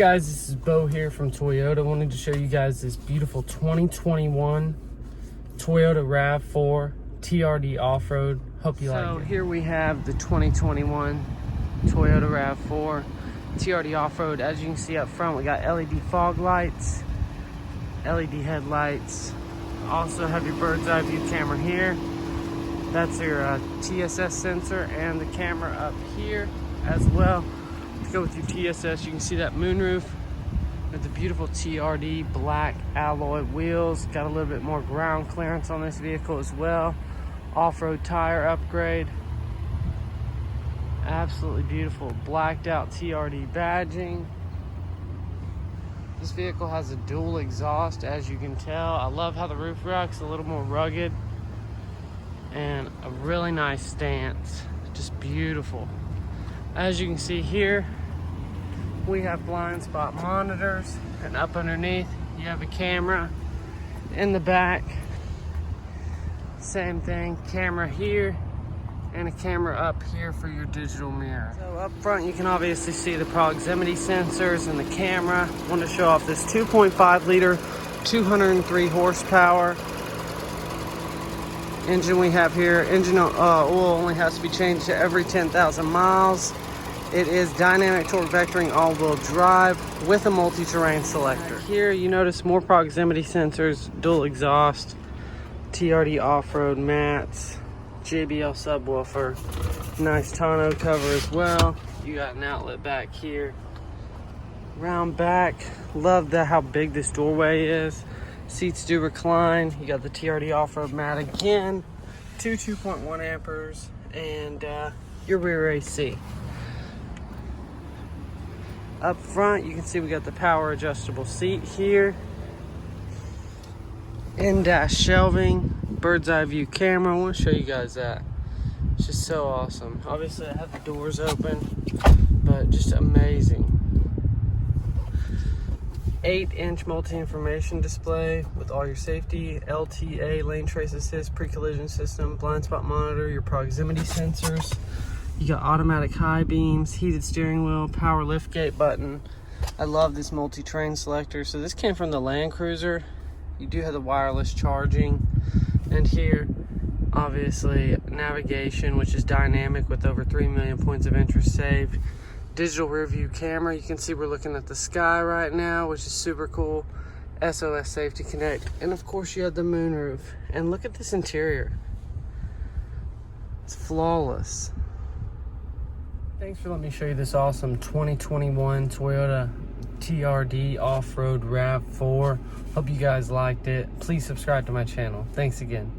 Guys, this is Bo here from Toyota. I wanted to show you guys this beautiful 2021 Toyota RAV4 TRD off-road. Hope you like it. So here we have the 2021 Toyota RAV4 TRD off-road. As you can see up front, we got LED fog lights, LED headlights. Also have your bird's eye view camera here. That's your TSS sensor and the camera up here as well. To go with your TSS, you can see that moonroof with the beautiful TRD black alloy wheels. Got a little bit more ground clearance on this vehicle as well. Off-road tire upgrade. Absolutely beautiful blacked out TRD badging. This vehicle has a dual exhaust, as you can tell. I love how the roof rack's a little more rugged and a really nice stance. Just beautiful. As you can see here, we have blind spot monitors, and up underneath you have a camera. In the back, same thing, camera here and a camera up here for your digital mirror. So up front you can obviously see the proximity sensors and the camera. I want to show off this 2.5 liter 203 horsepower engine we have here. Engine oil only has to be changed to every 10,000 miles. It is dynamic torque vectoring all-wheel drive with a multi-terrain selector. Here you notice more proximity sensors, dual exhaust, TRD off-road mats, JBL subwoofer, nice tonneau cover as well. You got an outlet back here. Round back, love how big this doorway is. Seats do recline. You got the TRD off-road mat again, 2.1 amperes, and your rear AC. Up front, you can see we got the power adjustable seat here. In-dash shelving, bird's eye view camera. I want to show you guys that. It's just so awesome. Obviously, I have the doors open, but just amazing. 8-inch multi-information display with all your safety, LTA, lane trace assist, pre-collision system, blind spot monitor, your proximity sensors. You got automatic high beams, heated steering wheel, power liftgate button. I love this multi-terrain selector. So this came from the Land Cruiser. You do have the wireless charging. And here, obviously, navigation, which is dynamic with over 3 million points of interest saved. Digital rear view camera. You can see we're looking at the sky right now, which is super cool. SOS Safety Connect. And of course you have the moonroof. And look at this interior. It's flawless. Thanks for letting me show you this awesome 2021 Toyota TRD off-road RAV4. Hope you guys liked it. Please subscribe to my channel. Thanks again.